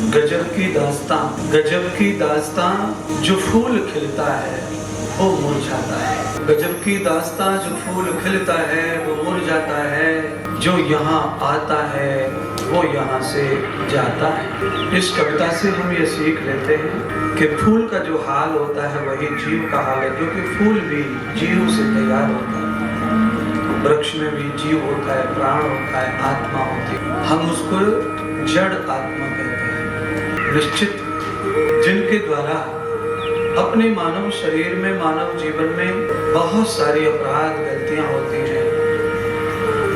गजब की दास्तां जो फूल खिलता है वो मुरझाता है। गजब की दास्तां जो फूल खिलता है वो मुरझाता है। जो यहाँ आता है वो यहाँ से जाता है। इस कविता से हम ये सीख लेते हैं कि फूल का जो हाल होता है वही जीव का हाल है, क्योंकि फूल भी जीव से तैयार होता है। वृक्ष में भी जीव होता है, प्राण होता है, आत्मा होती है। हम उसको जड़ आत्मा कहते हैं। निश्चित जिनके द्वारा अपने मानव शरीर में, मानव जीवन में बहुत सारी अपराध गलतियां होती हैं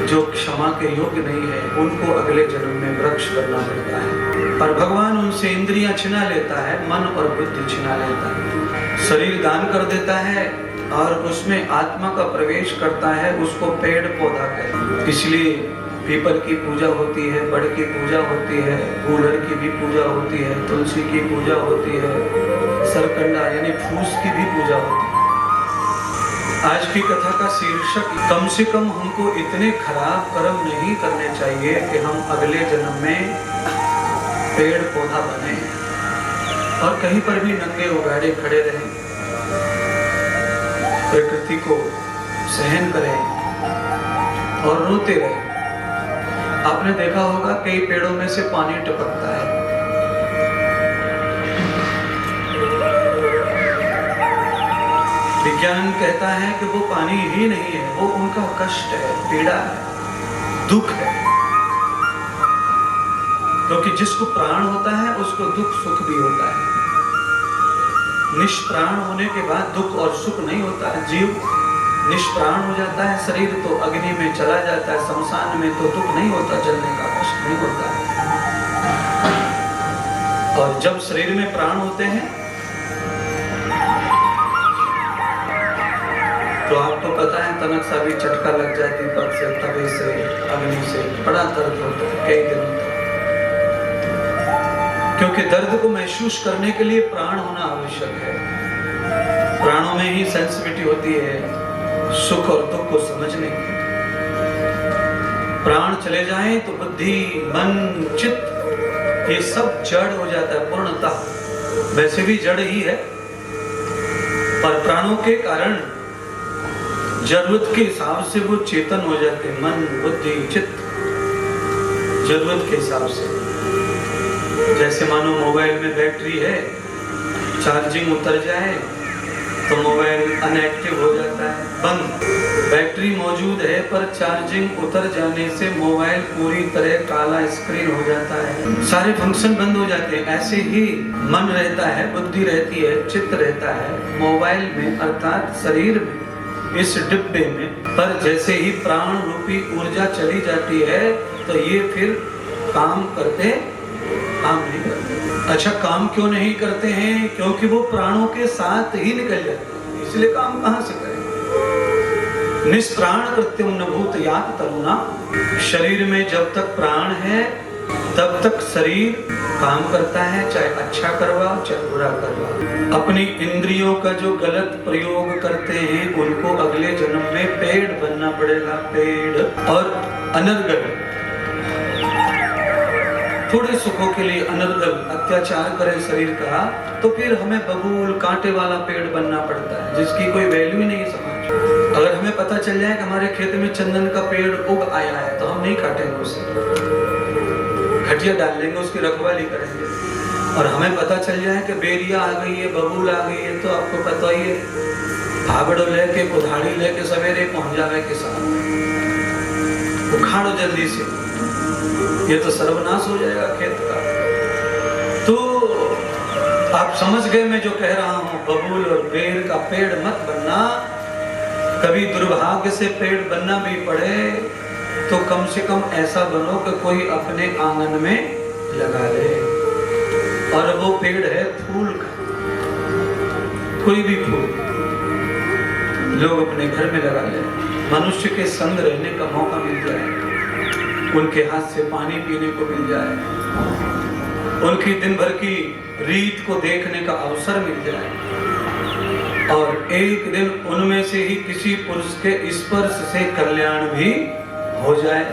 जो क्षमा के योग्य नहीं है, उनको अगले जन्म में वृक्ष बनना पड़ता है। और भगवान उनसे इंद्रियां छिना लेता है, मन और बुद्धि छिना लेता है, शरीर दान कर देता है और उसमें आत्मा का प्रवेश करता है। उसको पेड़ पौधा कहते हैं। इसलिए पीपल की पूजा होती है, बड़ की पूजा होती है, गूलर की भी पूजा होती है, तुलसी की पूजा होती है, सरकंडा यानी फूस की भी पूजा होती है। आज की कथा का शीर्षक, कम से कम हमको इतने खराब कर्म नहीं करने चाहिए कि हम अगले जन्म में पेड़ पौधा बने और कहीं पर भी नंगे उगाड़े खड़े रहें, प्रकृति को सहन करें और रोते रहें। आपने देखा होगा कई पेड़ों में से पानी टपकता है। विज्ञान कहता है कि वो पानी ही नहीं है, वो उनका कष्ट है, पीड़ा है, दुख है। क्योंकि जिसको प्राण होता है उसको दुख सुख भी होता है। निष्प्राण होने के बाद दुख और सुख नहीं होता है। जीव निष्प्राण हो जाता है, शरीर तो अग्नि में चला जाता है, शमशान में तो दुख नहीं होता, जलने का कष्ट नहीं होता है। और जब शरीर में प्राण होते हैं तो आपको पता है तनक सा भी झटका लग जाए दीपक से, तवे से, अग्नि से, बड़ा दर्द होता है कई दिनों तक। क्योंकि दर्द को महसूस करने के लिए प्राण होना आवश्यक है। प्राणों में ही सेंसिटिविटी होती है सुख और दुख को समझने की। प्राण चले जाएं तो बुद्धि, मन, चित्त ये सब जड़ हो जाता है पूर्णतः। वैसे भी जड़ ही है, पर प्राणों के कारण जरूरत के हिसाब से वो चेतन हो जाते हैं। मन, बुद्धि, चित्त जरूरत के हिसाब से। जैसे मानो मोबाइल में बैटरी है, चार्जिंग उतर जाए तो मोबाइल अनएक्टिव हो जाता है, बंद। बैटरी मौजूद है पर चार्जिंग उतर जाने से मोबाइल पूरी तरह काला स्क्रीन हो जाता है, सारे फंक्शन बंद हो जाते हैं। ऐसे ही मन रहता है, बुद्धि रहती है, चित्त रहता है मोबाइल में अर्थात शरीर में, इस डिब्बे में। पर जैसे ही प्राण रूपी ऊर्जा चली जाती है तो ये फिर काम नहीं करते। अच्छा, काम क्यों नहीं करते हैं? क्योंकि वो प्राणों के साथ ही निकल जाते हैं, इसलिए काम कहां से करें। निष्प्राण कृत्यम न भूत यात तरुणा। शरीर में जब तक प्राण है तब तक शरीर काम करता है, चाहे अच्छा करवाओ चाहे बुरा करवाओ। अपनी इंद्रियों का जो गलत प्रयोग करते हैं उनको अगले जन्म में पेड़ बनना पड़ेगा, पेड़। और अनर्गल, थोड़े सुखों के लिए अनर्गल अत्याचार करें शरीर का तो फिर हमें बबूल कांटे वाला पेड़ बनना पड़ता है, जिसकी कोई वैल्यू ही नहीं है समाज। अगर हमें पता चल जाए कि हमारे खेत में चंदन का पेड़ उग आया है तो हम नहीं काटेंगे उसे, खटिया डाल लेंगे, उसकी रखवाली करेंगे। और हमें पता चल जाए कि बेरिया आ गई है, बबूल आ गई है, तो आपको पता ही है, भागड़ो लेके कुल्हाड़ी लेके सवेरे पहुंच जावे के साथ, उखाड़ो जल्दी से, ये तो सर्वनाश हो जाएगा खेत का। तो आप समझ गए मैं जो कह रहा हूं, बबूल और बेर का पेड़ मत बनना। कभी दुर्भाग्य से पेड़ बनना भी पड़े तो कम से कम ऐसा बनो कि कोई अपने आंगन में लगा ले। और वो पेड़ है फूल का, कोई भी फूल लोग अपने घर में लगा ले। मनुष्य के संग रहने का मौका मिल जाए, उनके हाथ से पानी पीने को मिल जाए, उनकी दिन भर की रीत को देखने का अवसर मिल जाए, और एक दिन उनमें से ही किसी पुरुष के स्पर्श से कल्याण भी हो जाए।